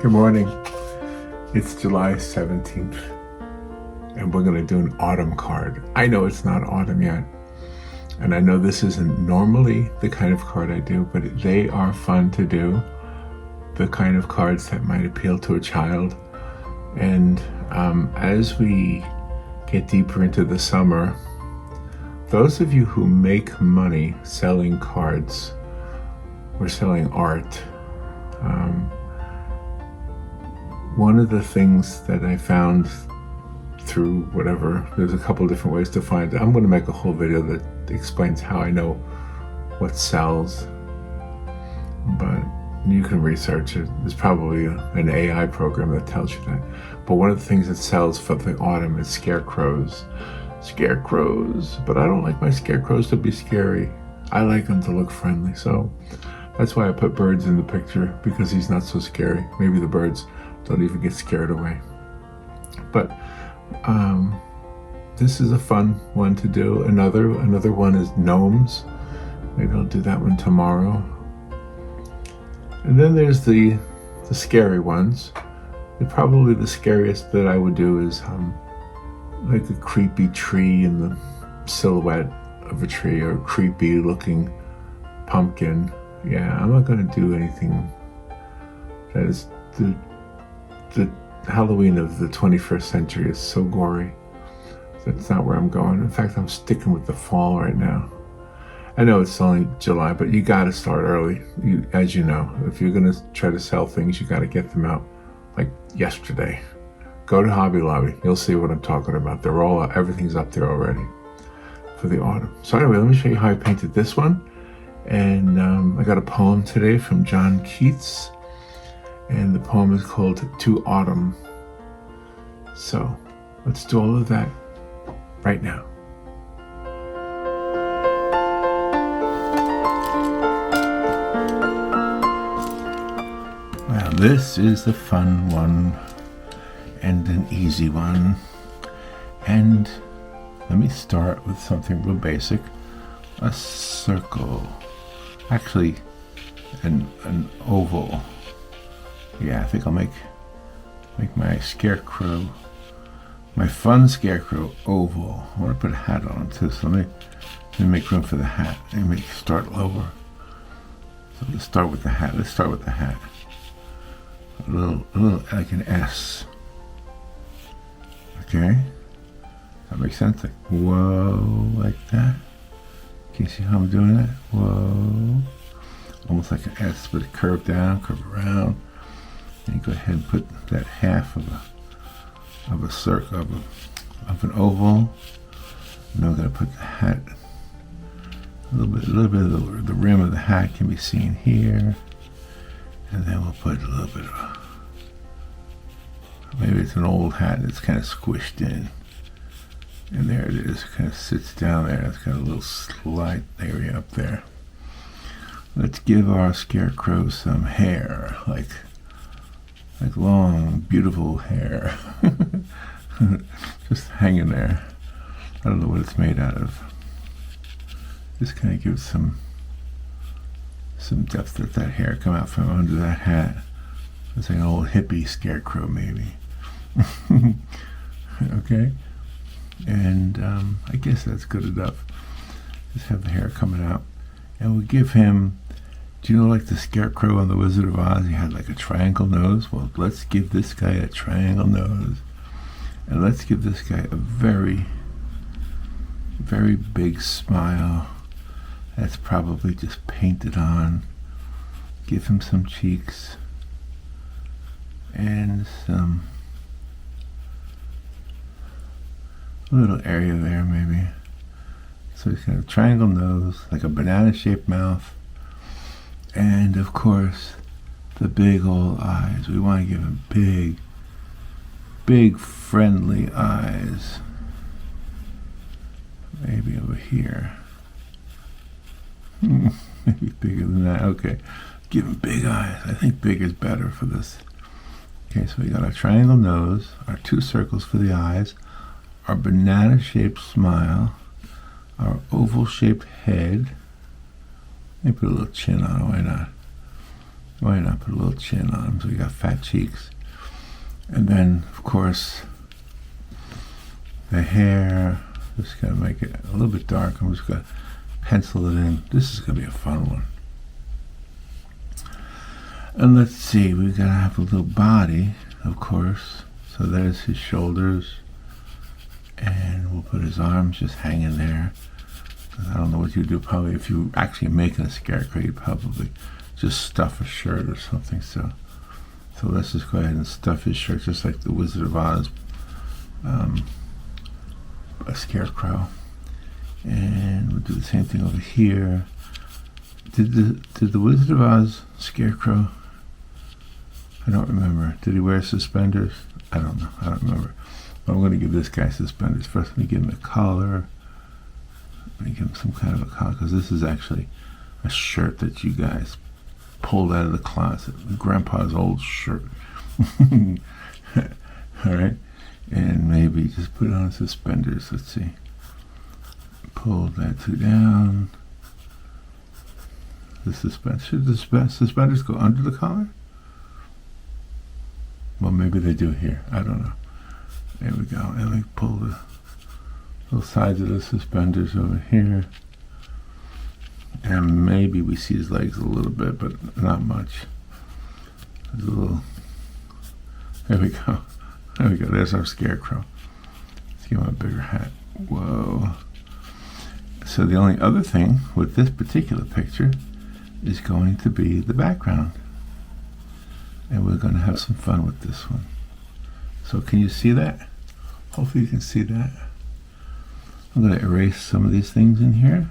Good morning. It's July 17th, and we're going to do an autumn card. I know it's not autumn yet, and I know this isn't normally the kind of card I do, but they are fun to do, the kind of cards that might appeal to a child. And as we get deeper into the summer, those of you who make money selling cards or selling art, one of the things that I found through whatever, there's a couple different ways to find it. I'm going to make a whole video that explains how I know what sells, but you can research it. There's probably an AI program that tells you that. But one of the things that sells for the autumn is scarecrows. Scarecrows, but I don't like my scarecrows to be scary. I like them to look friendly, so that's why I put birds in the picture, because he's not so scary. Maybe the birds don't even get scared away. But this is a fun one to do. Another one is gnomes. Maybe I'll do that one tomorrow. And then there's the scary ones. And probably the scariest that I would do is like a creepy tree in the silhouette of a tree, or a creepy looking pumpkin. Yeah, I'm not going to do anything that is the Halloween of the 21st century is so gory. That's not where I'm going. In fact, I'm sticking with the fall right now. I know it's only July, but you got to start early. As you know, if you're going to try to sell things, you got to get them out like yesterday. Go to Hobby Lobby. You'll see what I'm talking about. They're all out. Everything's up there already for the autumn. So anyway, let me show you how I painted this one. And I got a poem today from John Keats, and the poem is called To Autumn. So let's do all of that right now. Well, this is the fun one and an easy one. And let me start with something real basic. A circle. Actually, an oval. Yeah, I think I'll make my scarecrow, my fun scarecrow oval. I want to put a hat on too, so let me make room for the hat. Let me start lower. So let's start with the hat. Let's start with the hat. A little like an S. Okay, that makes sense. Like whoa, like that. Can you see how I'm doing that? Whoa, almost like an S, but it curved down, curved around. And you go ahead and put that half of a circle of an oval. Now we're going to put the hat. A little bit of the rim of the hat can be seen here, and then we'll put a little bit of, maybe it's an old hat that's kind of squished in, and there it is. It kind of sits down there. It's got a little slight area up there. Let's give our scarecrow some hair, like long, beautiful hair, just hanging there. I don't know what it's made out of. Just kind of give some depth. Let that hair come out from under that hat. It's like an old hippie scarecrow, maybe. Okay, and I guess that's good enough. Just have the hair coming out, and we'll give him. Do you know, like the Scarecrow on the Wizard of Oz, he had like a triangle nose? Well, let's give this guy a triangle nose. And let's give this guy a very, very big smile. That's probably just painted on. Give him some cheeks. And some little area there, maybe. So he's got a triangle nose, like a banana-shaped mouth. And of course, the big old eyes. We want to give him big friendly eyes. Maybe over here. Maybe bigger than that. Okay, give him big eyes. I think big is better for this. Okay, so we got our triangle nose, our two circles for the eyes, our banana-shaped smile, our oval-shaped head. Let me put a little chin on it, why not? Why not put a little chin on him so we got fat cheeks? And then, of course, the hair. Just gonna make it a little bit dark. I'm just gonna pencil it in. This is gonna be a fun one. And let's see, we gotta have a little body, of course. So there's his shoulders, and we'll put his arms just hanging there. I don't know what you do. Probably if you actually making a scarecrow, you'd probably just stuff a shirt or something. So let's just go ahead and stuff his shirt, just like the Wizard of Oz, a scarecrow. And we'll do the same thing over here. Did the Wizard of Oz scarecrow? I don't remember. Did he wear suspenders? I don't know. I don't remember. But I'm going to give this guy suspenders. First, let me give him a collar. Let me give him some kind of a collar, because this is actually a shirt that you guys pulled out of the closet. Grandpa's old shirt. All right. And maybe just put on suspenders. Let's see. Pull that two down. The suspenders. Should the suspenders go under the collar? Well, maybe they do here. I don't know. There we go. And we pull the little sides of the suspenders over here. And maybe we see his legs a little bit, but not much. There's a little. There we go. There we go. There's our scarecrow. Let's give him a bigger hat. Whoa. So the only other thing with this particular picture is going to be the background. And we're going to have some fun with this one. So can you see that? Hopefully you can see that. I'm going to erase some of these things in here,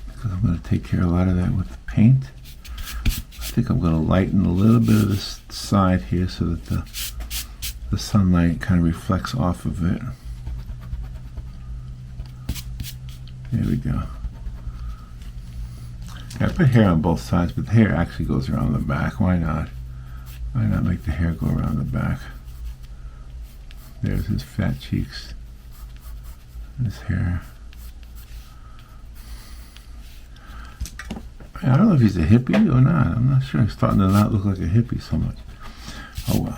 because I'm going to take care of a lot of that with the paint. I think I'm going to lighten a little bit of this side here so that the sunlight kind of reflects off of it. There we go. Yeah, I put hair on both sides, but the hair actually goes around the back. Why not? Why not make the hair go around the back? There's his fat cheeks. His hair. I don't know if he's a hippie or not. I'm not sure. He's starting to not look like a hippie so much. Oh well.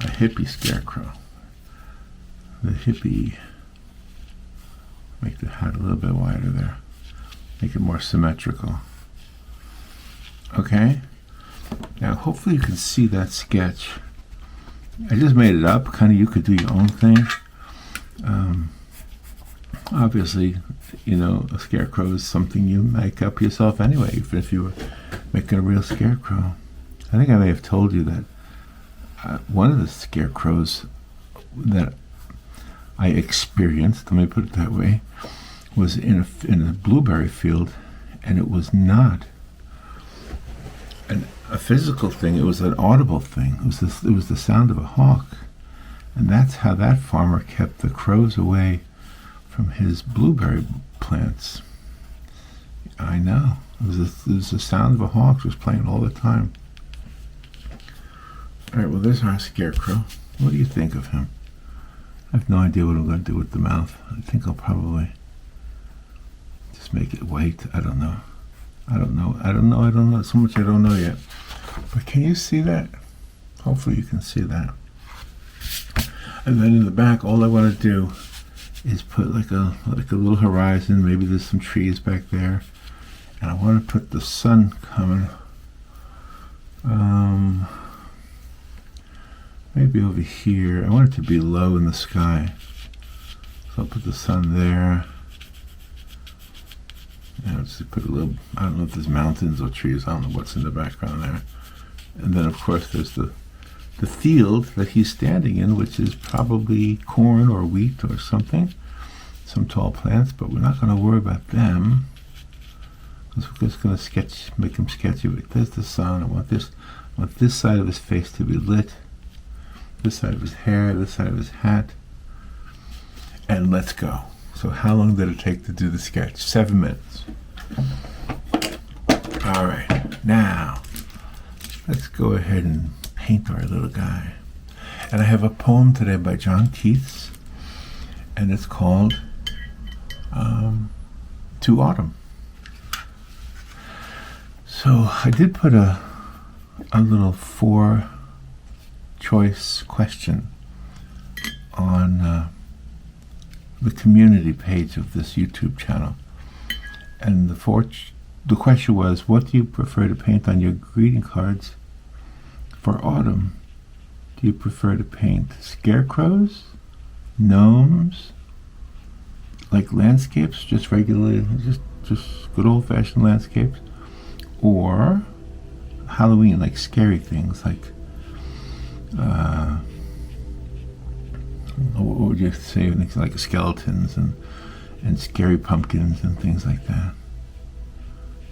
A hippie scarecrow. The hippie. Make the hat a little bit wider there. Make it more symmetrical. Okay. Now hopefully you can see that sketch. I just made it up. Kind of you could do your own thing. Obviously, you know, a scarecrow is something you make up yourself anyway, even if you were making a real scarecrow. I think I may have told you that one of the scarecrows that I experienced, let me put it that way, was in a blueberry field, and it was not a physical thing, it was an audible thing. It was the sound of a hawk. And that's how that farmer kept the crows away from his blueberry plants. I know. It was the sound of a hawk was playing all the time. All right, well, there's our scarecrow. What do you think of him? I have no idea what I'm going to do with the mouth. I think I'll probably just make it white. I don't know. I don't know. So much I don't know yet. But can you see that? Hopefully you can see that. And then in the back, all I want to do is put like a little horizon. Maybe there's some trees back there. And I want to put the sun coming. Maybe over here. I want it to be low in the sky. So I'll put the sun there. And I'll just put a little, I don't know if there's mountains or trees. I don't know what's in the background there. And then of course there's the field that he's standing in, which is probably corn or wheat or something. Some tall plants, but we're not going to worry about them. Because we're just going to make him sketchy. There's the sun. I want this side of his face to be lit. This side of his hair, this side of his hat. And let's go. So how long did it take to do the sketch? 7 minutes. All right, now let's go ahead and paint our little guy. And I have a poem today by John Keats, and it's called To Autumn. So I did put a little 4-choice question on the community page of this YouTube channel, and the question was, what do you prefer to paint on your greeting cards for autumn? Do you prefer to paint scarecrows, gnomes, like landscapes, just regularly, just good old-fashioned landscapes, or Halloween, like scary things, like what would you say, like skeletons and scary pumpkins and things like that?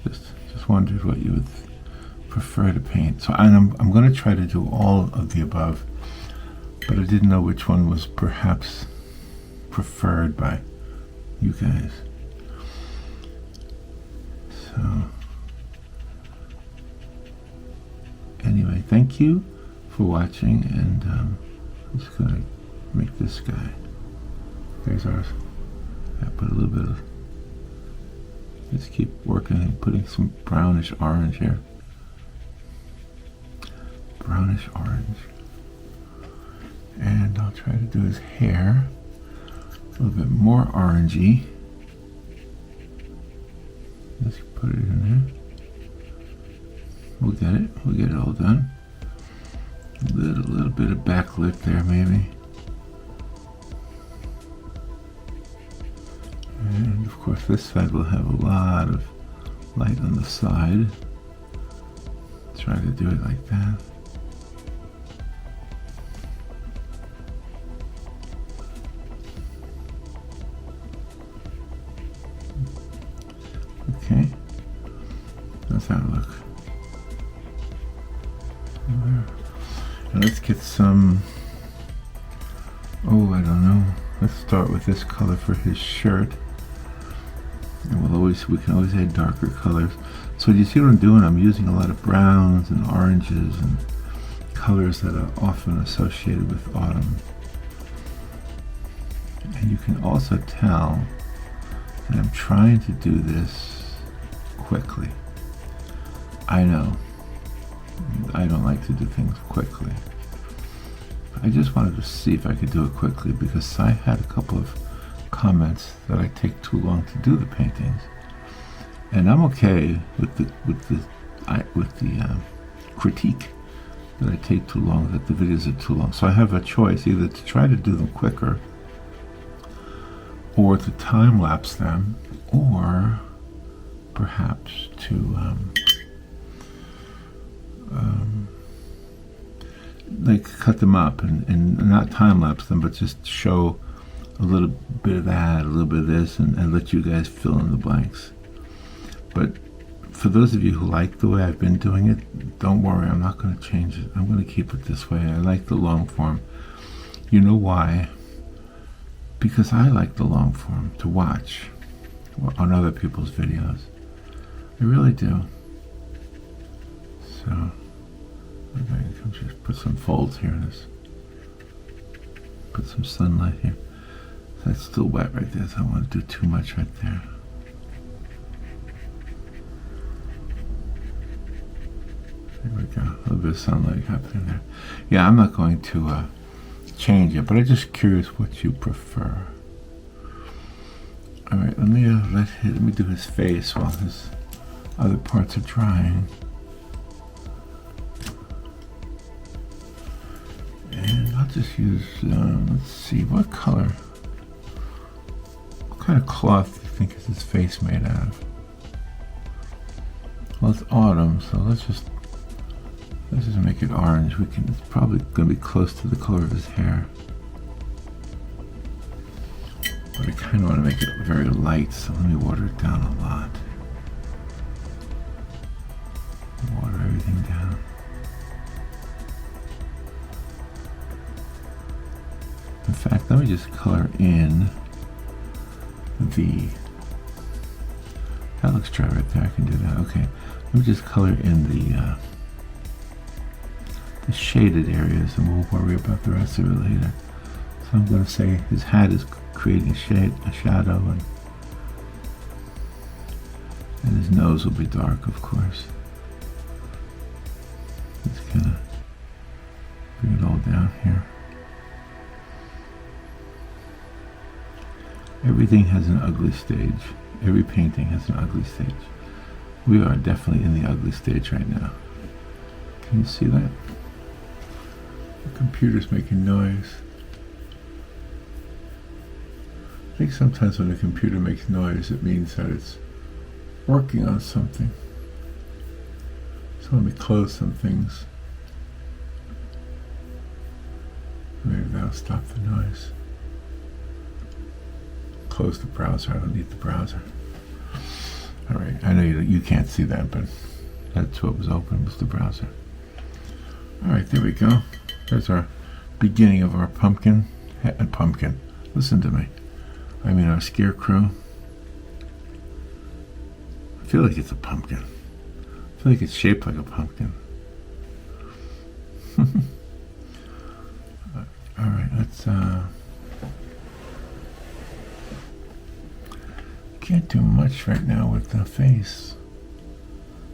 Just wondered what you would prefer to paint. So I'm going to try to do all of the above, but I didn't know which one was perhaps preferred by you guys. So anyway, thank you for watching, and I'm just going to make this guy. There's ours. I put a little bit of, just keep working and putting some brownish orange here. Brownish orange. And I'll try to do his hair a little bit more orangey. Let's put it in there. We'll get it all done. A little bit of backlit there, maybe. And of course this side will have a lot of light on the side. Try to do it like that. Okay, that's how it looks. And let's get some, I don't know. Let's start with this color for his shirt. And we can always add darker colors. So do you see what I'm doing? I'm using a lot of browns and oranges and colors that are often associated with autumn. And you can also tell that I'm trying to do this quickly. I know I don't like to do things quickly. I just wanted to see if I could do it quickly, because I had a couple of comments that I take too long to do the paintings, and I'm okay with the critique that I take too long, that the videos are too long. So I have a choice, either to try to do them quicker, or to time lapse them, or perhaps to like cut them up and not time lapse them, but just show a little bit of that, a little bit of this, and let you guys fill in the blanks. But for those of you who like the way I've been doing it, don't worry, I'm not going to change it. I'm going to keep it this way. I like the long form. You know why? Because I like the long form to watch on other people's videos. I really do. So I'm going to just put some folds here in this. Put some sunlight here. That's still wet right there, so I don't want to do too much right there. There we go. A little bit of sunlight happening there. Yeah, I'm not going to change it, but I'm just curious what you prefer. All right, let me do his face while his other parts are drying. And I'll just use, let's see, what color? What kind of cloth do you think is his face made out of? Well, it's autumn, so let's just make it orange. It's probably going to be close to the color of his hair. But I kind of want to make it very light, so let me water it down a lot. Water everything down. In fact, let me just color in the, that looks dry right there, I can do that, okay. Let me just color in the shaded areas, and we'll worry about the rest of it later. So I'm going to say his hat is creating a shadow, and his nose will be dark, of course. Just kind of bring it all down here. Everything has an ugly stage. Every painting has an ugly stage. We are definitely in the ugly stage right now. Can you see that? The computer's making noise. I think sometimes when a computer makes noise, it means that it's working on something. So let me close some things. Maybe that'll stop the noise. Close the browser. I don't need the browser. All right, I know you can't see that, but that's what was open, was the browser. All right, there we go. There's our beginning of our pumpkin. Listen to me. I mean our scarecrow. I feel like it's a pumpkin. I feel like it's shaped like a pumpkin. All right, let's can't do much right now with the face.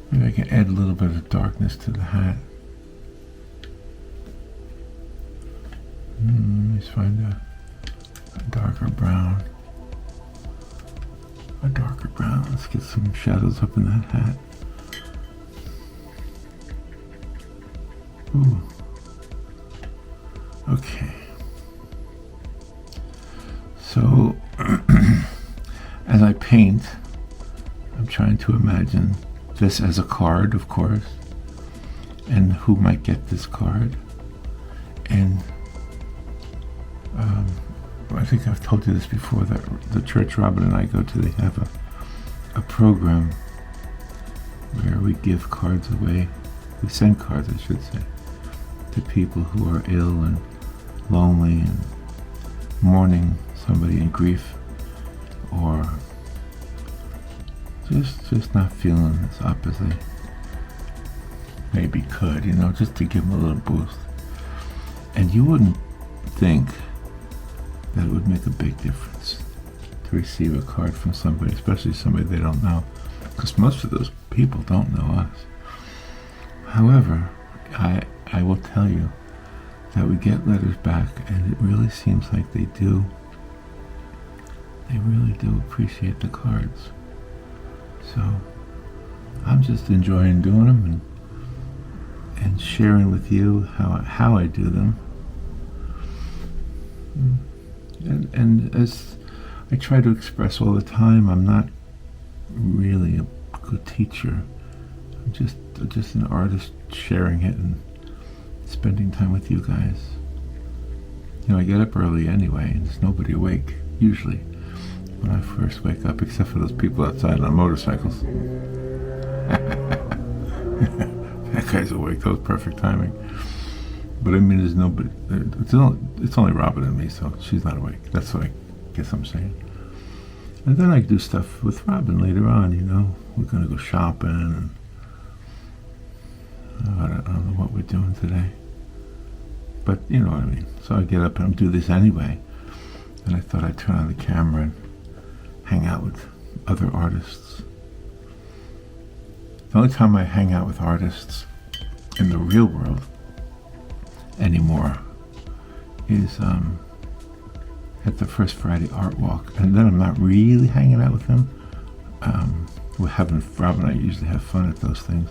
Maybe I can add a little bit of darkness to the hat. Let me find a darker brown. A darker brown. Let's get some shadows up in that hat. Ooh. Okay. So, as I paint, I'm trying to imagine this as a card, of course, and who might get this card. And I think I've told you this before, that the church Robin and I go to, they have a program where we give cards away. We send cards, I should say, to people who are ill and lonely and mourning somebody in grief, or just not feeling as up as they maybe could, just to give them a little boost. And you wouldn't think that it would make a big difference to receive a card from somebody, especially somebody they don't know, because most of those people don't know us. However, I will tell you that we get letters back, and it really seems like they really do appreciate the cards. So I'm just enjoying doing them and sharing with you how I do them. And as I try to express all the time, I'm not really a good teacher. I'm just an artist sharing it and spending time with you guys. I get up early anyway, and there's nobody awake, usually, when I first wake up, except for those people outside on motorcycles. That guy's awake. That was perfect timing. But I mean, there's nobody. It's only Robin and me, so she's not awake. That's what I guess I'm saying. And then I do stuff with Robin later on, We're going to go shopping, and I don't know what we're doing today. But you know what I mean. So I get up and do this anyway. And I thought I'd turn on the camera and hang out with other artists. The only time I hang out with artists in the real world anymore is at the First Friday Art Walk, and then I'm not really hanging out with them. Rob and I usually have fun at those things,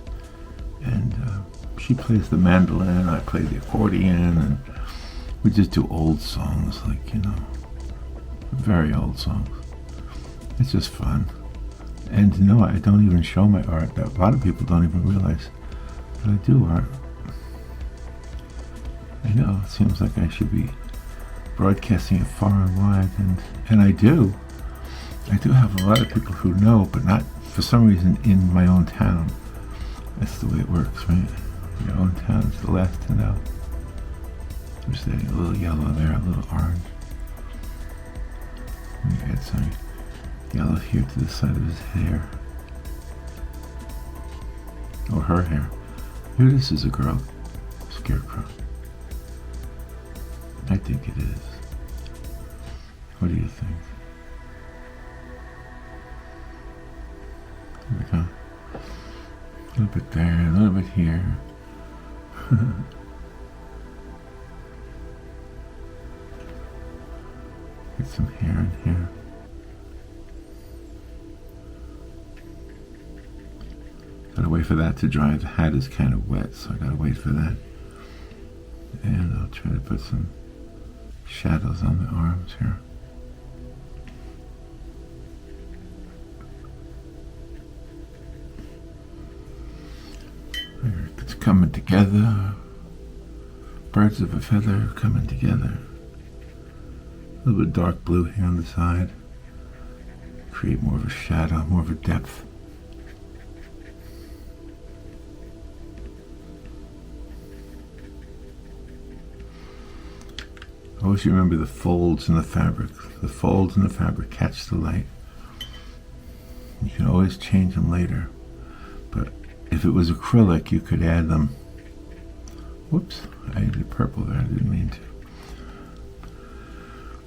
and she plays the mandolin, I play the accordion, and we just do old songs, very old songs. It's just fun. And I don't even show my art. A lot of people don't even realize that I do art. I know, it seems like I should be broadcasting it far and wide, and I do. I do have a lot of people who know, but not, for some reason, in my own town. That's the way it works, right? Your own town is the last to know. There's a little yellow there, a little orange. Let me add some yellow here to the side of his hair. Or her hair. Here, this is a girl. Scarecrow. I think it is. What do you think? There we go. A little bit there, a little bit here. Get some hair in here. Gotta wait for that to dry. The hat is kind of wet, so I gotta wait for that. And I'll try to put some shadows on the arms here. It's coming together. Birds of a feather coming together. A little bit dark blue here on the side. Create more of a shadow, more of a depth. Always remember the folds in the fabric. The folds in the fabric catch the light. You can always change them later. But if it was acrylic, you could add them. Whoops, I did purple there, I didn't mean to.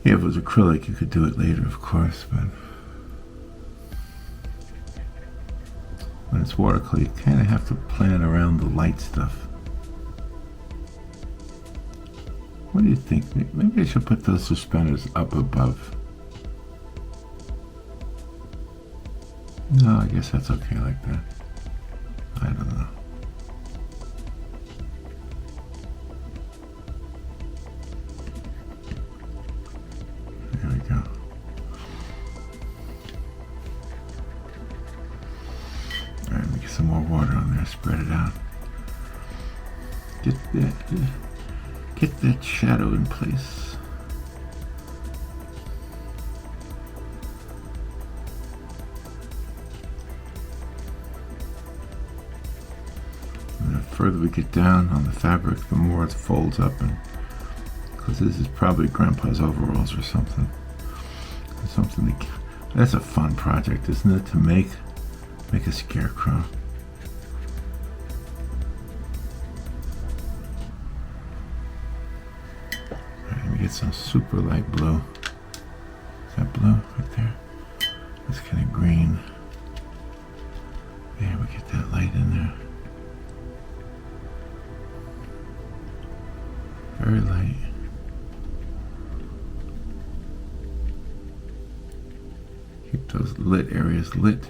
Yeah, if it was acrylic, you could do it later, of course, but when it's watercolor, you kind of have to plan around the light stuff. What do you think? Maybe I should put those suspenders up above. No, I guess that's okay like that. I don't know. There we go. All right, let me get some more water on there. Spread it out. Get that shadow in place. And the further we get down on the fabric, the more it folds up, and because this is probably Grandpa's overalls or something. That's a fun project, isn't it? To make a scarecrow. Get some super light blue. Is that blue right there? That's kind of green. There, we get that light in there. Very light. Keep those lit areas lit.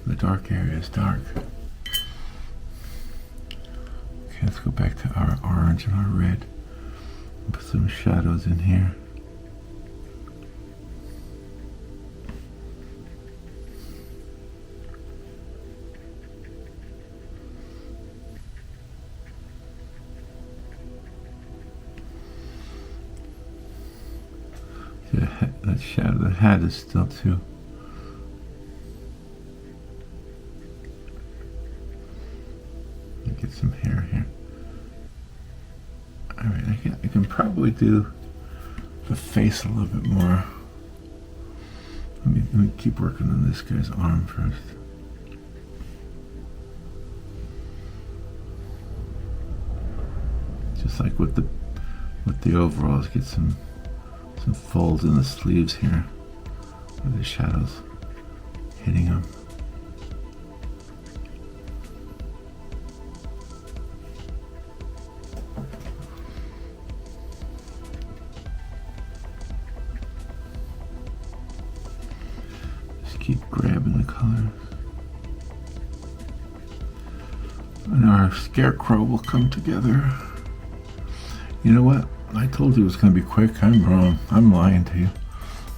The dark areas dark. Okay, let's go back to our orange and our red. Put some shadows in here. That shadow, the hat is still too. Get some hair here. Alright, I can probably do the face a little bit more. Let me keep working on this guy's arm first. Just like with the overalls, get some folds in the sleeves here where the shadows hitting them. Keep grabbing the colors. And our scarecrow will come together. You know what? I told you it was going to be quick. I'm wrong. I'm lying to you.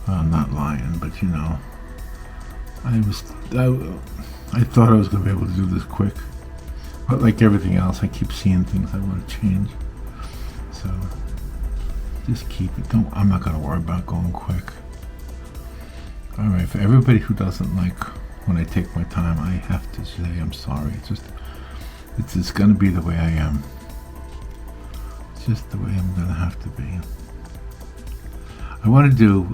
Well, I'm not lying, but you know, I thought I was going to be able to do this quick. But like everything else, I keep seeing things I want to change. So just keep it. I'm not going to worry about going quick. Alright, for everybody who doesn't like when I take my time, I have to say I'm sorry. It's just going to be the way I am. It's just the way I'm going to have to be. I want to do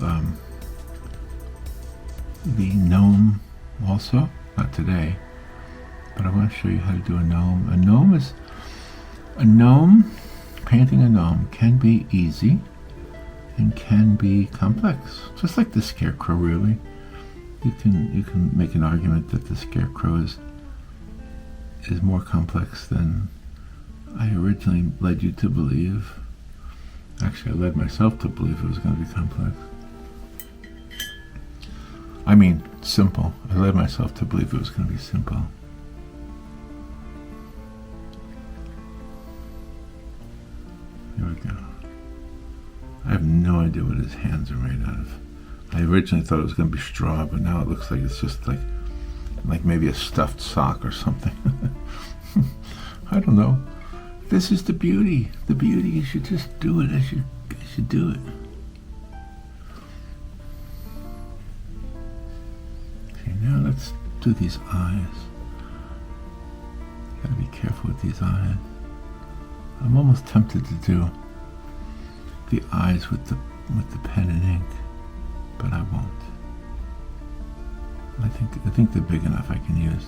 the gnome also, not today, but I want to show you how to do a gnome. Painting a gnome can be easy and can be complex, just like the scarecrow. Really, you can make an argument that the scarecrow is more complex than I originally led you to believe. Actually, I led myself to believe it was going to be complex. I mean, simple. I led myself to believe it was going to be simple. Here we go. I have no idea what his hands are made out of. I originally thought it was going to be straw, but now it looks like it's just like maybe a stuffed sock or something. I don't know. This is the beauty. The beauty, you should just do it as you do it. Okay, now let's do these eyes. Gotta be careful with these eyes. I'm almost tempted to do the eyes with the pen and ink, but I won't. I think they're big enough. I can use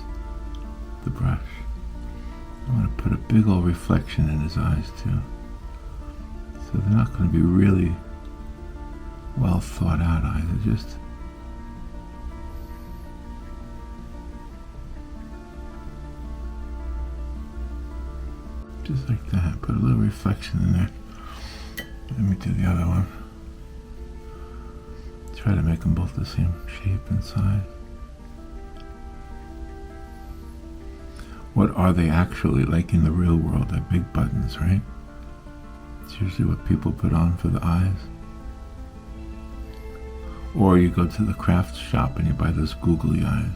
the brush. I want to put a big old reflection in his eyes too. So they're not going to be really well thought out eyes. They're just like that. Put a little reflection in there. Let me do the other one. Try to make them both the same shape and size. What are they actually like in the real world? They're big buttons, right? It's usually what people put on for the eyes. Or you go to the craft shop and you buy those googly eyes.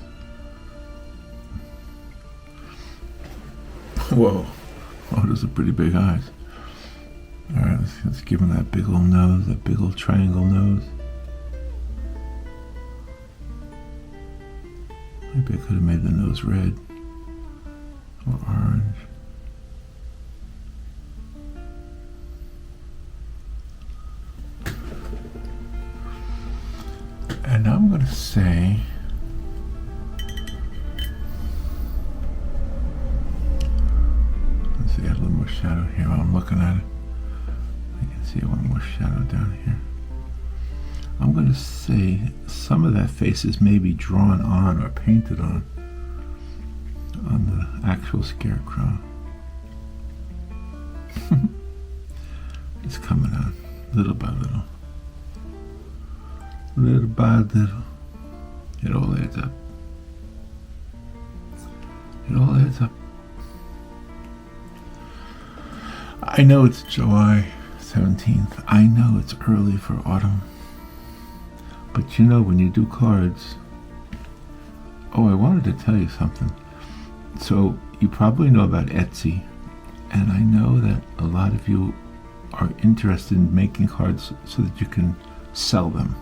Whoa. Oh, those are pretty big eyes. Alright, let's give him that big old nose, that big old triangle nose. Maybe I could have made the nose red or orange. And I'm going to say, let's see, add a little more shadow here while I'm looking at it. I can see one more shadow down here. I'm going to say some of that face is maybe drawn on or painted on the actual Scarecrow. It's coming on, little by little. Little by little. It all adds up. It all adds up. I know it's July 17th. I know it's early for autumn. But you know, when you do cards... Oh, I wanted to tell you something. So, you probably know about Etsy. And I know that a lot of you are interested in making cards so that you can sell them.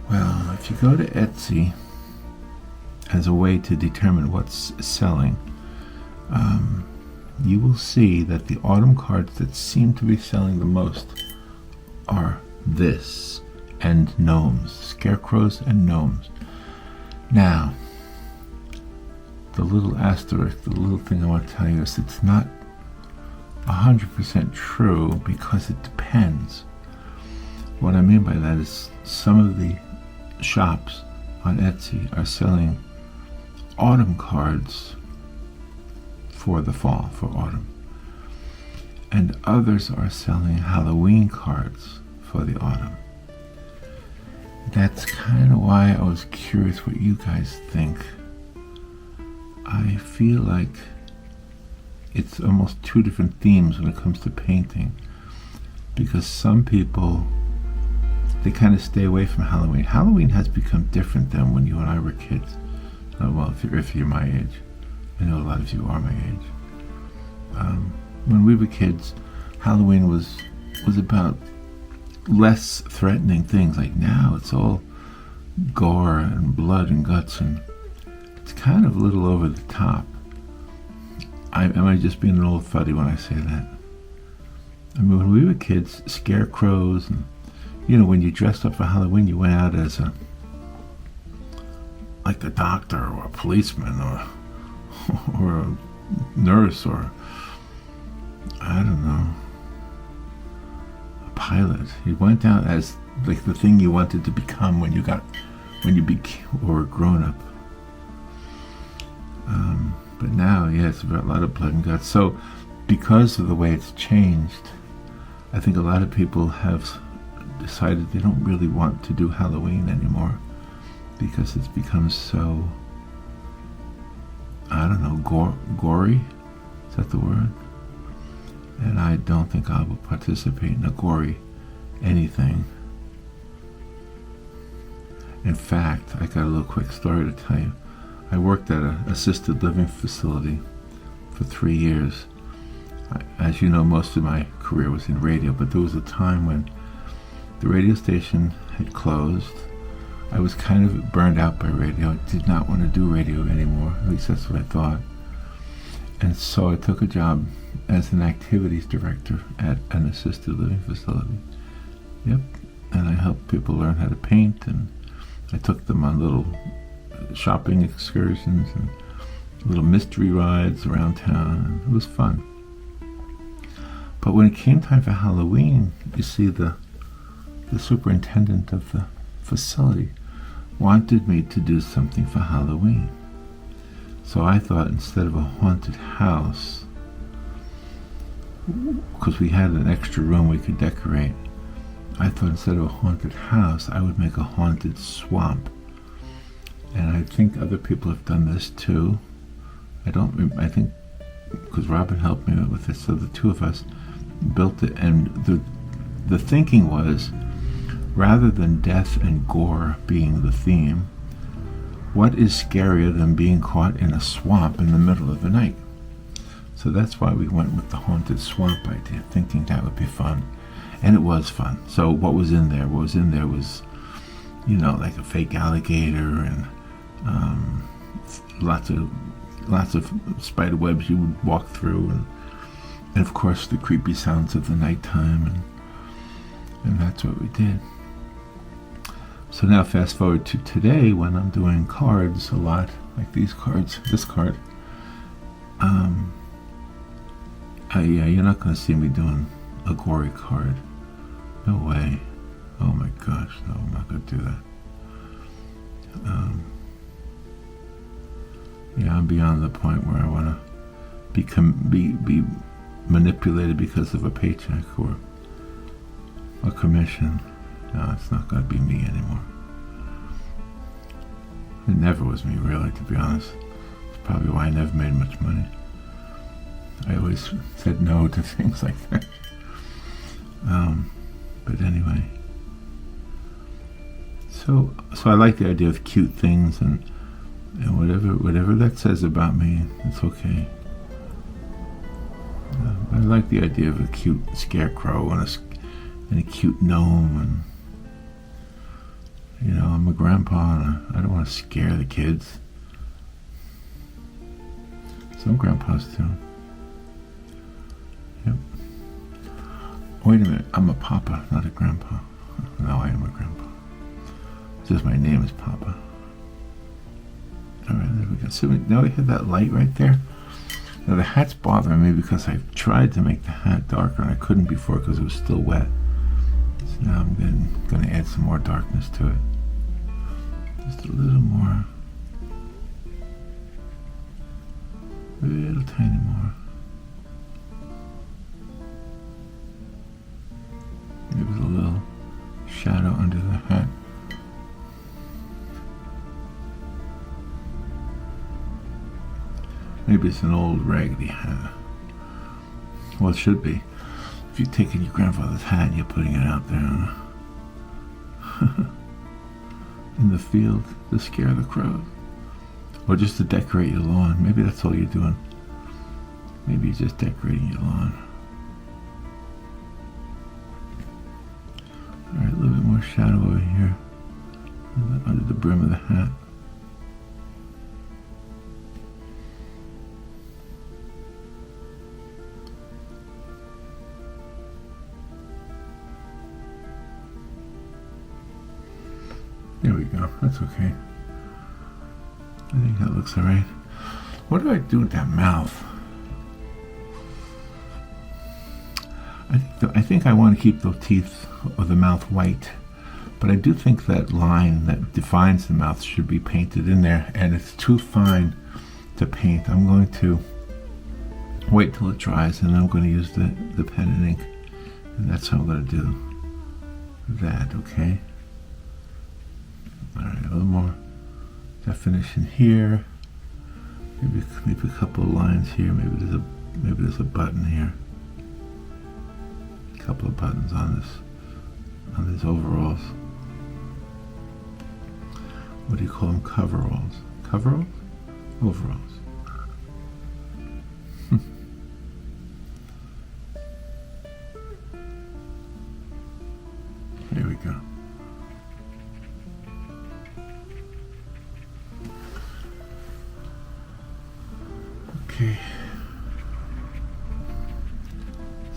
Well, if you go to Etsy as a way to determine what's selling, you will see that the autumn cards that seem to be selling the most are this and gnomes, scarecrows and gnomes. Now, the little asterisk, the little thing I want to tell you is it's not 100% true because it depends. What I mean by that is some of the shops on Etsy are selling autumn cards for the fall, for autumn. And others are selling Halloween cards for the autumn. That's kind of why I was curious what you guys think. I feel like it's almost two different themes when it comes to painting, because some people, they kind of stay away from Halloween. Halloween has become different than when you and I were kids. Well, if you're my age. I know a lot of you are my age. When we were kids, Halloween was about less threatening things. Like now, it's all gore and blood and guts, and it's kind of a little over the top. Am I just being an old fuddy when I say that? I mean, when we were kids, scarecrows, and when you dressed up for Halloween, you went out as like a doctor or a policeman or a nurse or I don't know, a pilot. You went out as like the thing you wanted to become when you were grown up. But now, yeah, it's a lot of blood and guts. So because of the way it's changed, I think a lot of people have decided they don't really want to do Halloween anymore because it's become so, I don't know, gory? Is that the word? And I don't think I will participate in a gory anything. In fact, I got a little quick story to tell you. I worked at an assisted living facility for 3 years. As you know, most of my career was in radio, but there was a time when the radio station had closed. I was kind of burned out by radio. I did not want to do radio anymore. At least that's what I thought. And so I took a job as an activities director at an assisted living facility. Yep. And I helped people learn how to paint, and I took them on little shopping excursions and little mystery rides around town, and it was fun. But when it came time for Halloween, you see, the superintendent of the facility wanted me to do something for Halloween. So I thought, instead of a haunted house, because we had an extra room we could decorate, I thought instead of a haunted house, I would make a haunted swamp. And I think other people have done this too. I think because Robin helped me with it, so the two of us built it. And the thinking was, rather than death and gore being the theme, what is scarier than being caught in a swamp in the middle of the night? So that's why we went with the haunted swamp idea, thinking that would be fun. And it was fun. So what was in there? What was in there was, like a fake alligator and lots of spider webs you would walk through, and of course the creepy sounds of the nighttime, and that's what we did. So now fast forward to today, when I'm doing cards a lot, like these cards, this card. You're not going to see me doing a gory card. No way. Oh my gosh, no, I'm not going to do that. I'm beyond the point where I want to be manipulated because of a paycheck or a commission. No, it's not going to be me anymore. It never was me, really, to be honest. It's probably why I never made much money. I always said no to things like that. But anyway. So I like the idea of cute things, and whatever that says about me, it's okay. I like the idea of a cute scarecrow and a cute gnome, and I'm a grandpa, and I don't want to scare the kids. Some grandpas do. Yep. Wait a minute, I'm a papa, not a grandpa. No, I am a grandpa. It's just my name is Poppa. Alright, there we go. So now we have that light right there. Now the hat's bothering me because I tried to make the hat darker and I couldn't before because it was still wet. So now I'm going to add some more darkness to it. Just a little more. A little tiny more. Maybe a little shadow under the hat. Maybe it's an old raggedy hat. Well, it should be. If you're taking your grandfather's hat and you're putting it out there in the field to scare the crows. Or just to decorate your lawn. Maybe that's all you're doing. Maybe you're just decorating your lawn. Alright, a little bit more shadow over here. Under the brim of the hat. There we go. That's okay. I think that looks alright. What do I do with that mouth? I think I want to keep the teeth or the mouth white, but I do think that line that defines the mouth should be painted in there, and it's too fine to paint. I'm going to wait till it dries, and then I'm going to use the pen and ink, and that's how I'm going to do that. Okay. All right, a little more definition here. Maybe a couple of lines here. Maybe there's a button here. A couple of buttons on these overalls. What do you call them? Coveralls. Coveralls? Overalls. Here we go. Okay.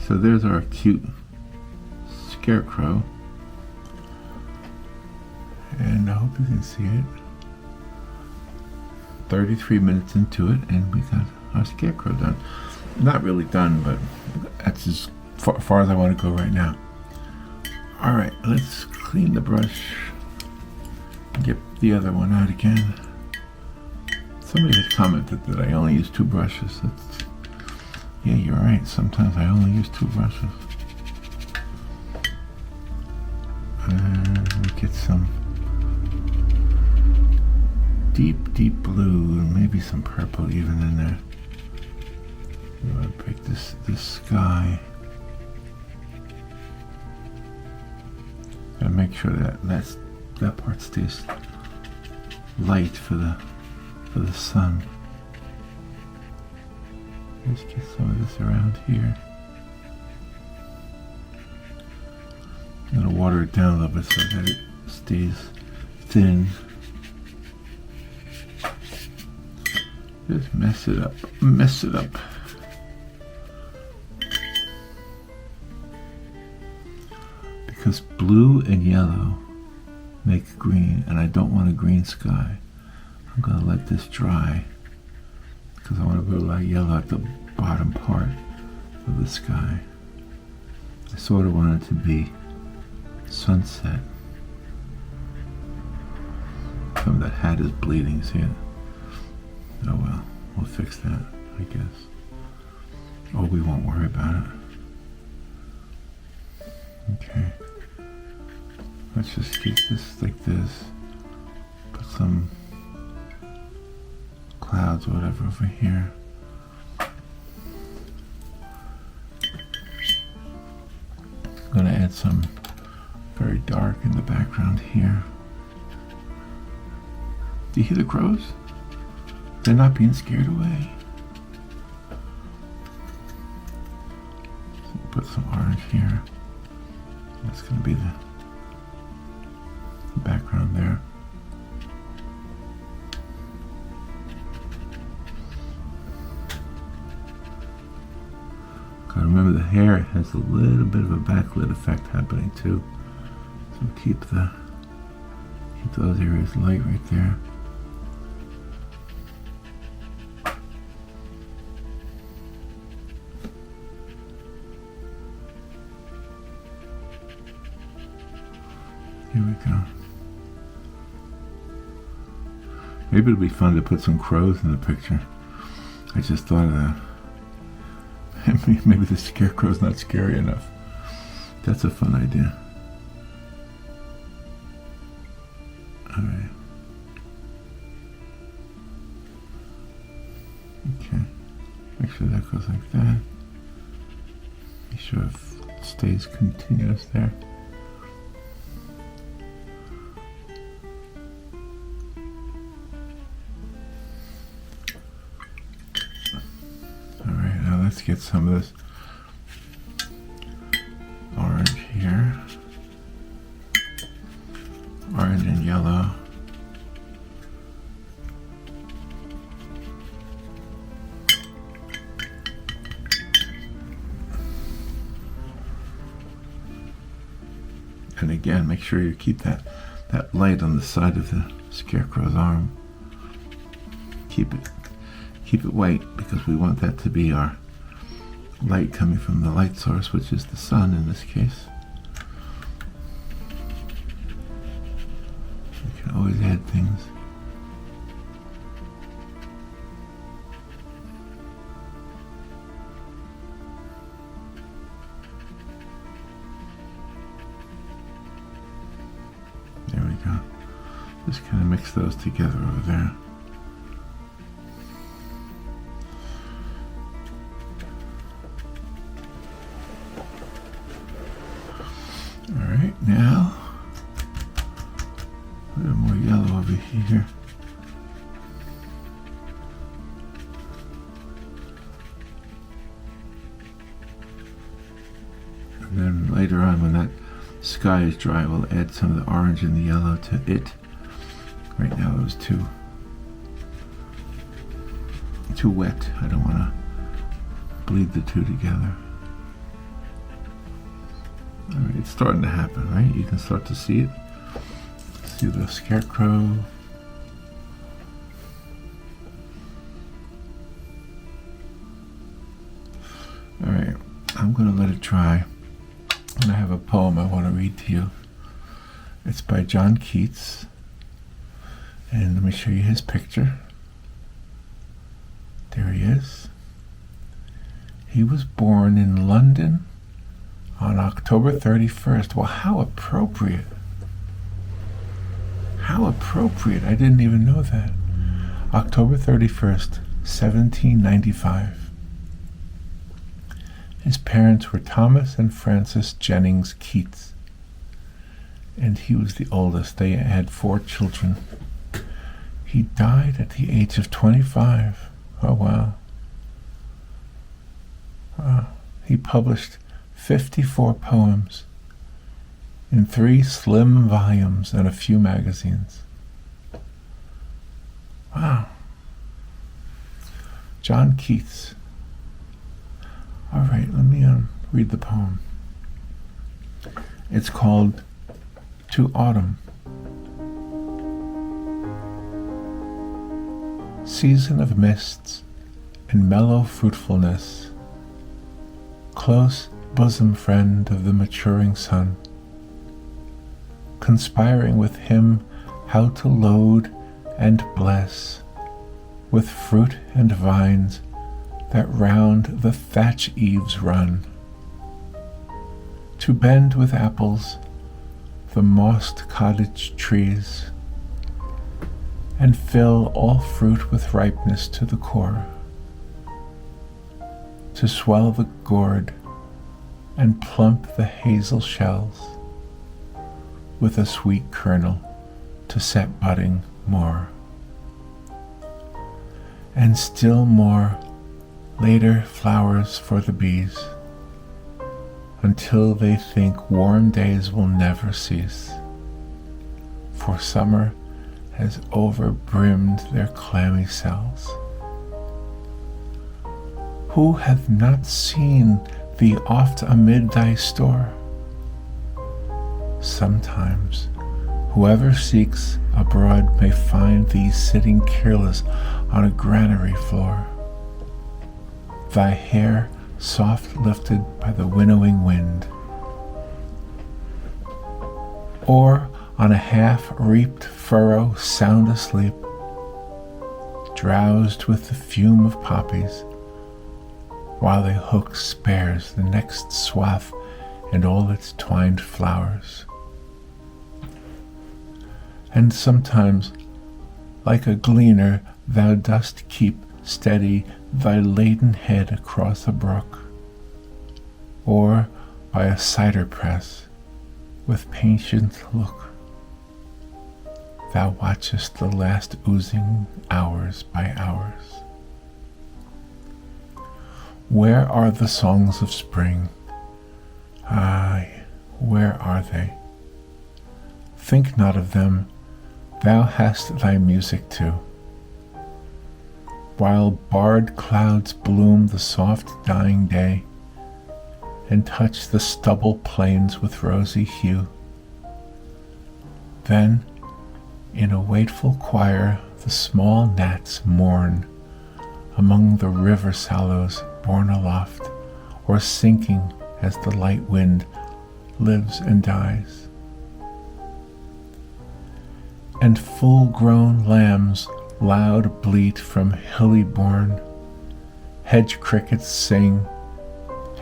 So there's our cute Scarecrow. And I hope you can see it. 33 minutes into it, and we got our Scarecrow done. Not really done, but that's as far as I want to go right now. Alright, let's clean the brush and get the other one out again. Somebody had commented that I only use 2 brushes. Yeah, you're right. Sometimes I only use 2 brushes. And we get some deep blue, and maybe some purple even in there. I'm going to pick this sky. Gotta make sure that part stays light for the sun. Let's get some of this around here. I'm gonna water it down a little bit so that it stays thin. Just mess it up. Mess it up. Because blue and yellow make green, and I don't want a green sky. I'm going to let this dry because I want to put a lot of yellow at the bottom part of the sky. I sort of want it to be sunset. Some of that hat is bleeding, see it? Oh well, we'll fix that, I guess. Oh, we won't worry about it. Okay. Let's just keep this like this. Put some clouds or whatever over here. I'm going to add some very dark in the background here. Do you hear the crows? They're not being scared away. So put some orange here. That's going to be the background there. Gotta remember the hair has a little bit of a backlit effect happening too. So keep those areas light right there. Here we go. Maybe it'll be fun to put some crows in the picture. I just thought of that. Maybe the Scarecrow's not scary enough. That's a fun idea. Alright. Okay. Make sure that goes like that. Make sure it stays continuous there. Let's get some of this orange here. Orange and yellow. And again, make sure you keep that light on the side of the Scarecrow's arm. Keep it white because we want that to be our light coming from the light source, which is the sun in this case. You can always add things. There we go. Just kind of mix those together over there. All right, now a little more yellow over here. And then later on, when that sky is dry, we'll add some of the orange and the yellow to it. Right now it was too wet. I don't want to bleed the two together. All right, it's starting to happen, right? You can start to see it. See the Scarecrow. All right, I'm going to let it dry. And I have a poem I want to read to you. It's by John Keats. And let me show you his picture. There he is. He was born in London on October 31st. Well, how appropriate. How appropriate. I didn't even know that. October 31st, 1795. His parents were Thomas and Frances Jennings Keats, and he was the oldest. They had 4 children. He died at the age of 25. Oh, wow. He published 54 poems in 3 slim volumes and a few magazines. Wow. John Keats. All right, let me read the poem. It's called To Autumn. Season of mists and mellow fruitfulness, close bosom friend of the maturing sun, conspiring with him how to load and bless with fruit and vines that round the thatch eaves run, to bend with apples the mossed cottage trees, and fill all fruit with ripeness to the core, to swell the gourd and plump the hazel shells with a sweet kernel to set budding more, and still more later flowers for the bees, until they think warm days will never cease, for summer has over-brimmed their clammy cells. Who hath not seen thee oft amid thy store? Sometimes whoever seeks abroad may find thee sitting careless on a granary floor, thy hair soft lifted by the winnowing wind, or on a half-reaped furrow sound asleep, drowsed with the fume of poppies, while thy hook spares the next swath and all its twined flowers. And sometimes, like a gleaner, thou dost keep steady thy laden head across a brook, or by a cider press with patient look thou watchest the last oozing hours by hours. Where are the songs of spring? Ay, where are they? Think not of them, thou hast thy music too. While barred clouds bloom the soft dying day, and touch the stubble plains with rosy hue, then in a wakeful choir the small gnats mourn among the river sallows borne aloft, or sinking as the light wind lives and dies. And full-grown lambs loud bleat from hilly bourne, hedge crickets sing,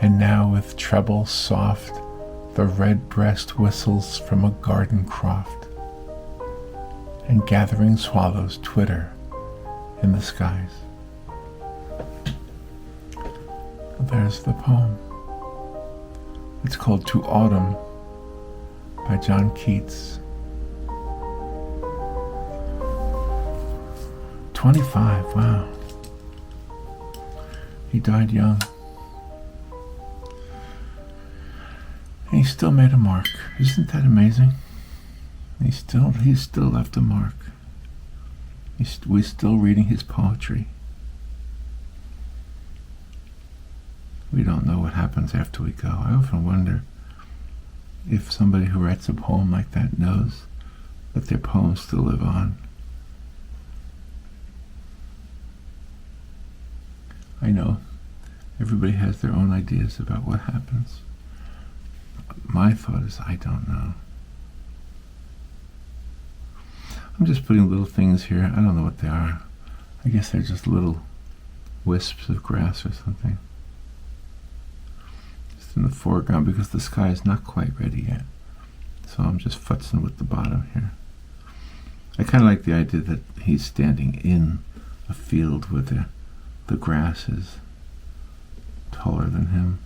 and now with treble soft the red breast whistles from a garden croft. and gathering swallows twitter in the skies. There's the poem. It's called To Autumn by John Keats. 25, wow. He died young. And he still made a mark. Isn't that amazing? He's still left a mark. We're still reading his poetry. We don't know what happens after we go. I often wonder if somebody who writes a poem like that knows that their poems still live on. I know everybody has their own ideas about what happens. My thought is, I don't know. I'm just putting little things here. I don't know what they are. I guess they're just little wisps of grass or something. Just in the foreground because the sky is not quite ready yet. So I'm just futzing with the bottom here. I kind of like the idea that he's standing in a field with the grass is taller than him.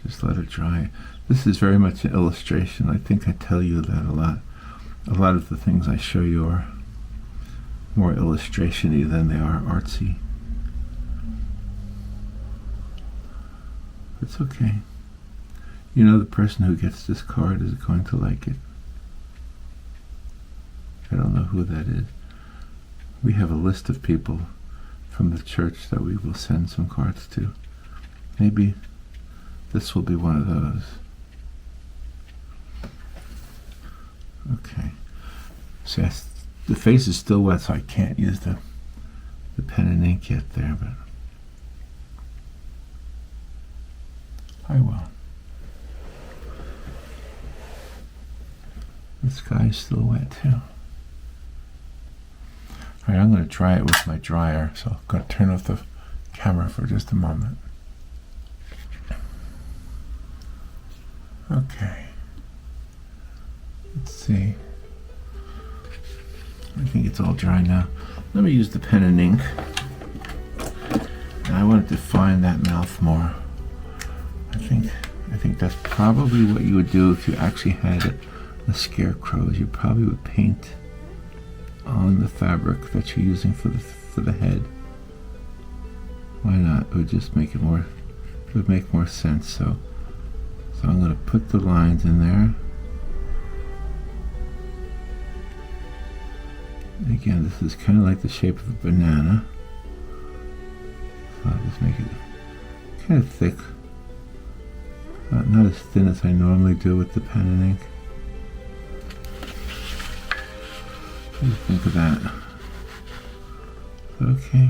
Just let it dry. This is very much an illustration. I think I tell you that a lot. A lot of the things I show you are more illustration-y than they are artsy. It's okay. You know, the person who gets this card is going to like it. I don't know who that is. We have a list of people from the church that we will send some cards to. Maybe this will be one of those. Okay. So yes, the face is still wet, so I can't use the pen and ink yet there, but I will. The sky is still wet too. Alright, I'm going to dry it with my dryer, so I'm going to turn off the camera for just a moment. Okay. Let's see. I think it's all dry now. Let me use the pen and ink. And I want to define that mouth more. I think that's probably what you would do if you actually had a scarecrow. You probably would paint on the fabric that you're using for the head. Why not? It would just make it more. It would make more sense. So I'm going to put the lines in there. Again, this is kind of like the shape of a banana. So I'll just make it kind of thick. Not as thin as I normally do with the pen and ink. What do you think of that? Okay.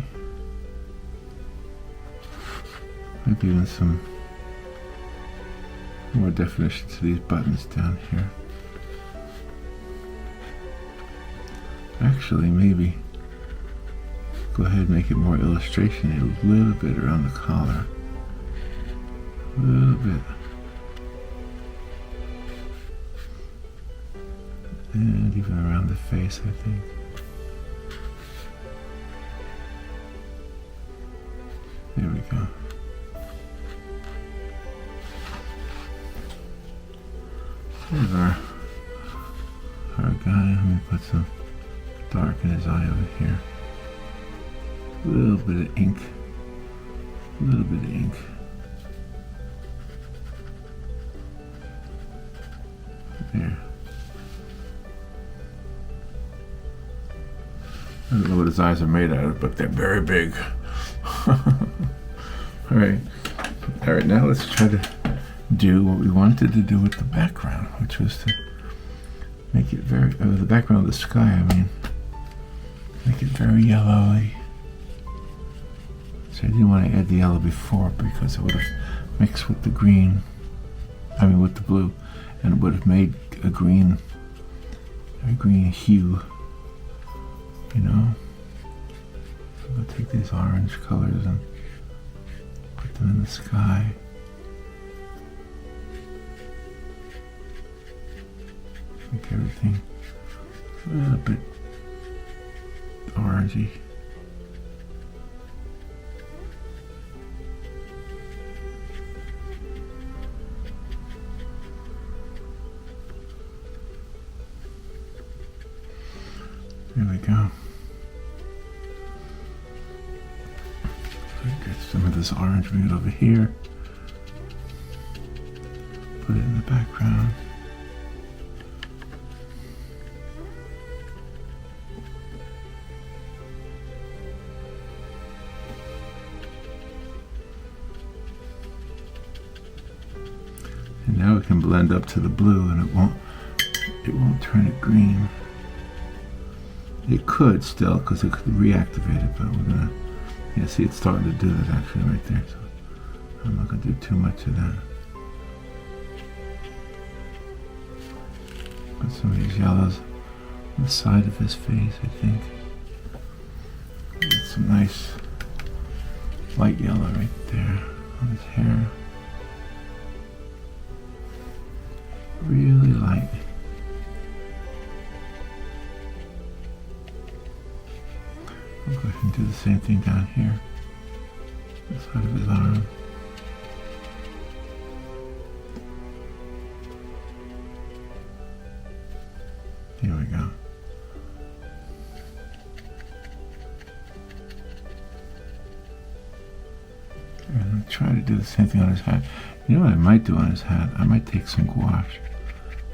Maybe even some more definition to these buttons down here. Actually, maybe go ahead and make it more illustration a little bit around the collar. A little bit. And even around the face, I think. There we go. There's our guy. Let me put some dark in his eye over here. A little bit of ink. A little bit of ink. There. I don't know what his eyes are made out of, but they're very big. Alright, now let's try to do what we wanted to do with the background, which was to make it very, the background of the sky, I mean, make it very yellowy. So I didn't want to add the yellow before because it would have mixed with the green, with the blue, and it would have made a green hue, you know. So I'll take these orange colors and put them in the sky. Make everything a little bit orangey. There we go. Get some of this orange, bring it over here. Put it in the background. And now it can blend up to the blue, and it won't turn it green. It could still, because it could reactivate it, but we're gonna, yeah, see it's starting to do that actually right there, so I'm not gonna do too much of that. Put some of these yellows on the side of his face, I think. Get some nice light yellow right there on his hair. Really light. I'll go ahead and do the same thing down here, the side of his arm. Here we go. And I'll try to do the same thing on his hat. You know what I might do on his hat? I might take some gouache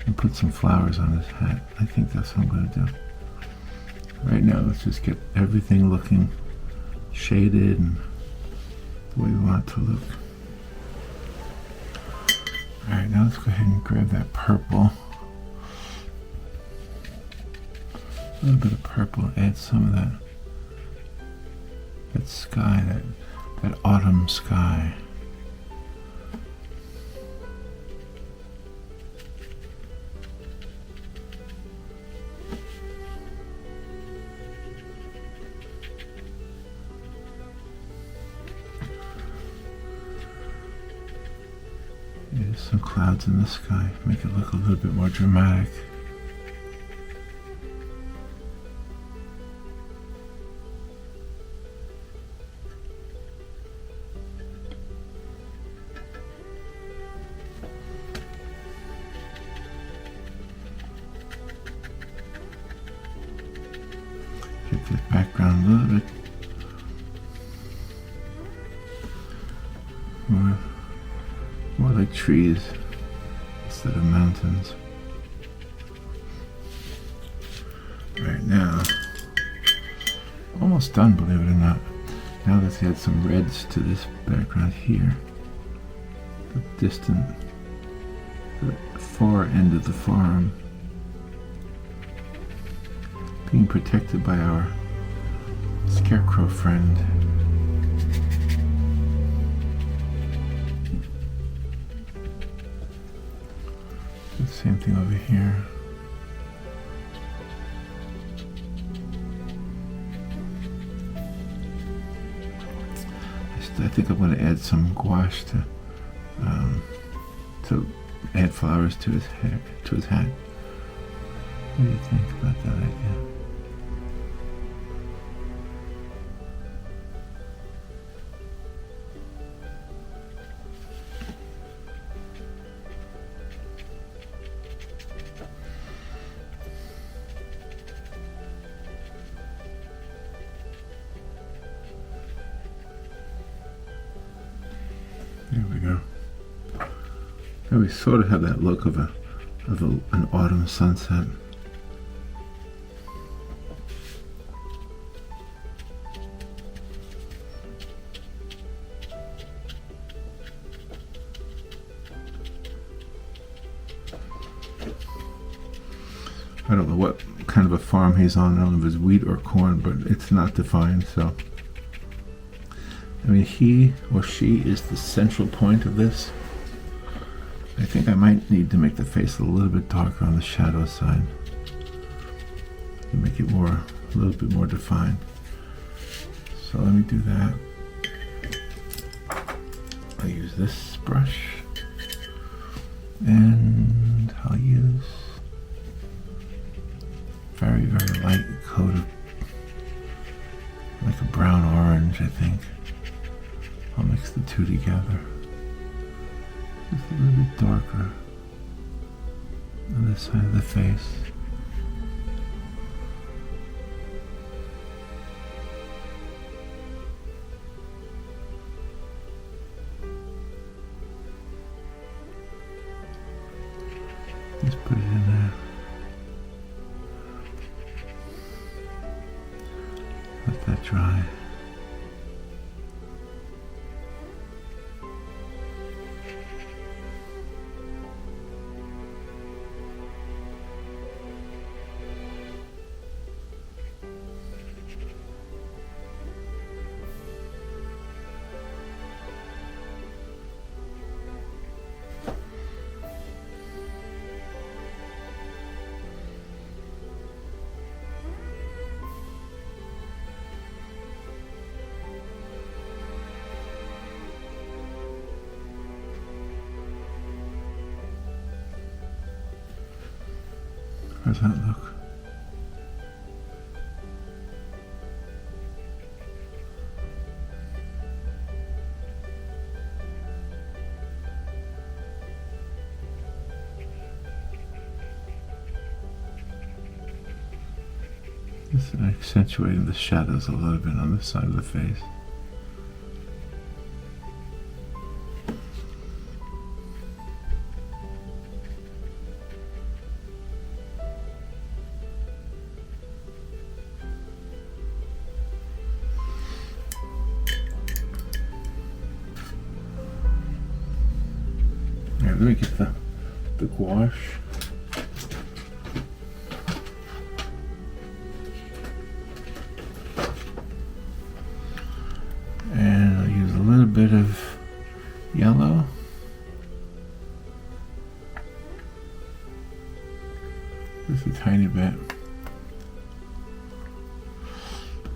and put some flowers on his hat. I think that's what I'm going to do. Right now, let's just get everything looking shaded and the way we want it to look. Alright, now let's go ahead and grab that purple. A little bit of purple, add some of that sky, that autumn sky. There's some clouds in the sky, make it look a little bit more dramatic. Get the background a little bit more like trees instead of mountains. Right now, almost done, believe it or not. Now let's add some reds to this background here. The distant, the far end of the farm, being protected by our Scarecrow friend. Do the same thing over here. I think I'm going to add some gouache to add flowers to his hair, to his hat. What do you think about that idea? There we go. Now we sort of have that look of an autumn sunset. I don't know what kind of a farm he's on. I don't know if it's wheat or corn, but it's not defined, so. I mean, he or she is the central point of this. I think I might need to make the face a little bit darker on the shadow side to make it a little bit more defined. So let me do that. I'll use this brush, and I'll use very, very light coat of like a brown orange, I think. I'll mix the two together. Just a little bit darker on this side of the face. Just put it in there. Let that dry. How's that look? Just accentuating the shadows a little bit on this side of the face. Let me get the gouache. And I'll use a little bit of yellow. Just a tiny bit.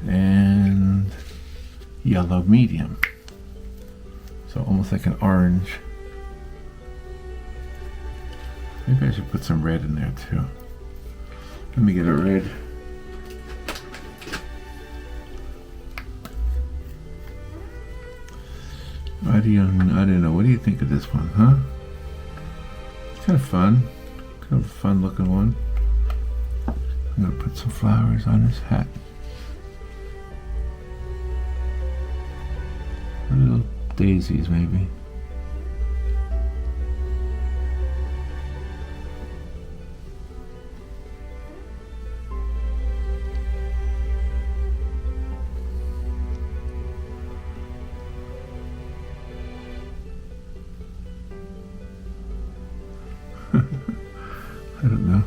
And yellow medium. So almost like an orange. Maybe I should put some red in there too. Let me get a red. I don't know. What do you think of this one, huh? It's kind of fun. Kind of a fun looking one. I'm gonna put some flowers on his hat. Little daisies, maybe. I don't know.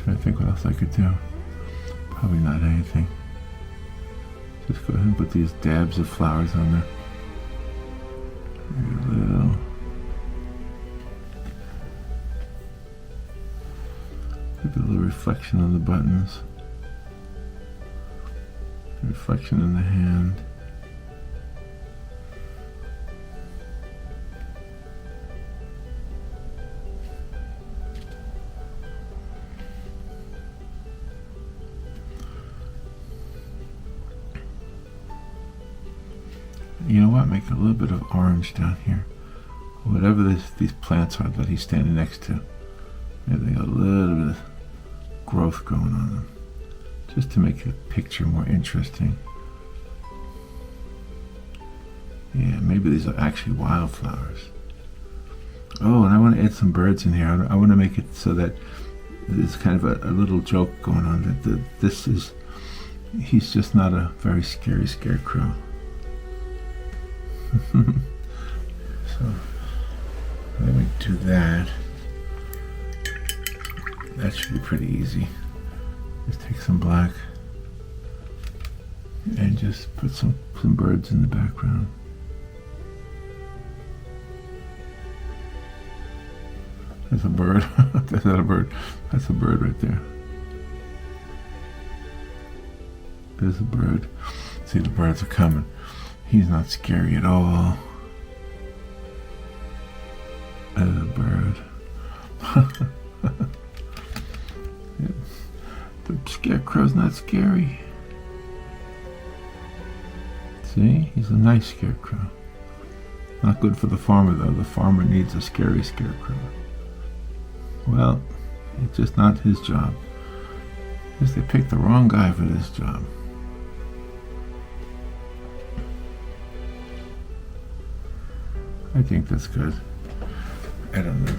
Trying to think what else I could do. Probably not anything. Just go ahead and put these dabs of flowers on there. Maybe a little. Maybe a little reflection on the buttons. Reflection in the hand. You know what? Make a little bit of orange down here. Whatever these plants are that he's standing next to. Maybe they got a little bit of growth going on them. Just to make the picture more interesting. Yeah, maybe these are actually wildflowers. Oh, and I want to add some birds in here. I want to make it so that there's kind of a little joke going on that he's just not a very scary scarecrow. So let me do that. That should be pretty easy. Just take some black and just put some birds in the background. That's a bird. That's not a bird. That's a bird right there. there's a bird. See, the birds are coming. He's not scary at all. There's a bird. The Scarecrow's not scary. See, he's a nice Scarecrow. Not good for the farmer, though. The farmer needs a scary Scarecrow. Well, it's just not his job. I guess they picked the wrong guy for this job. I think that's good. I don't know.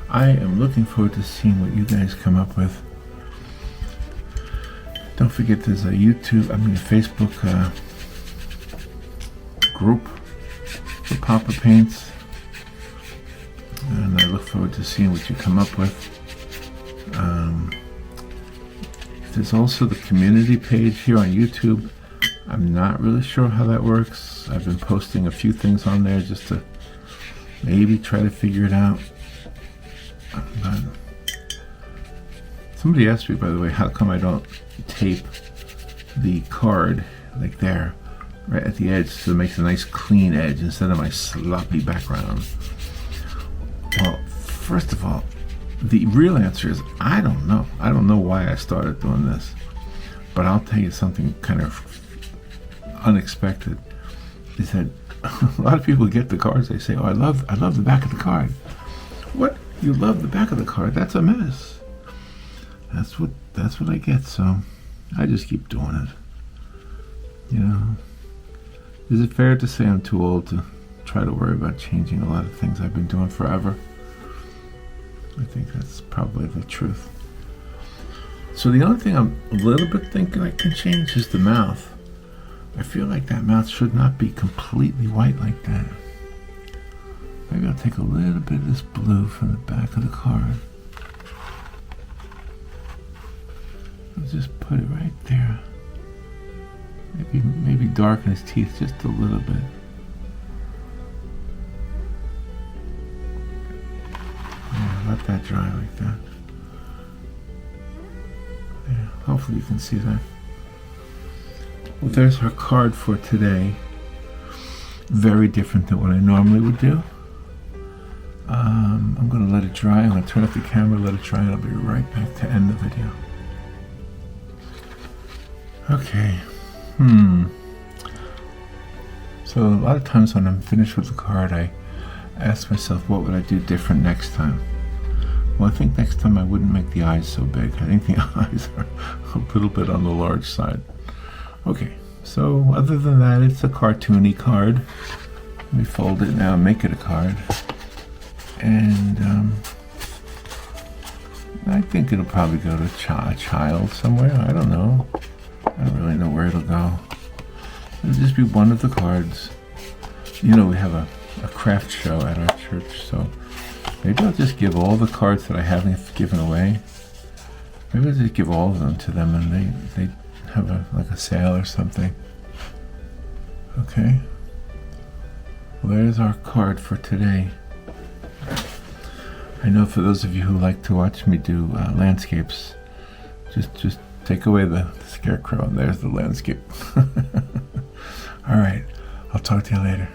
I am looking forward to seeing what you guys come up with. Don't forget there's a Facebook group for Poppa Paints. And I look forward to seeing what you come up with. There's also the community page here on YouTube. I'm not really sure how that works. I've been posting a few things on there just to maybe try to figure it out. But somebody asked me, by the way, how come I don't tape the card like there, right at the edge, so it makes a nice clean edge instead of my sloppy background. Well, first of all, the real answer is I don't know. I don't know why I started doing this, but I'll tell you something kind of unexpected. Is that a lot of people get the cards, they say, "Oh, I love the back of the card." What? You love the back of the card? That's a mess. That's what I get. So I just keep doing it. You know, is it fair to say I'm too old to try to worry about changing a lot of things I've been doing forever? I think that's probably the truth. So the only thing I'm a little bit thinking I can change is the mouth. I feel like that mouth should not be completely white like that. Maybe I'll take a little bit of this blue from the back of the card. I'll just put it right there. Maybe darken his teeth just a little bit. Yeah, let that dry like that. Yeah, hopefully you can see that. Well, there's our card for today. Very different than what I normally would do. I'm going to let it dry. I'm going to turn off the camera, let it dry, and I'll be right back to end the video. Okay. So a lot of times when I'm finished with the card, I ask myself, what would I do different next time? Well, I think next time I wouldn't make the eyes so big. I think the eyes are a little bit on the large side. Okay, so other than that, it's a cartoony card. Let me fold it now and make it a card. And I think it'll probably go to a child somewhere. I don't know. I don't really know where it'll go. It'll just be one of the cards. You know, we have a craft show at our church, so maybe I'll just give all the cards that I haven't given away. Maybe I'll just give all of them to them and they have like a sale or something. Okay. Well, there's our card for today. I know for those of you who like to watch me do landscapes, just take away the Scarecrow and there's the landscape. All right, I'll talk to you later.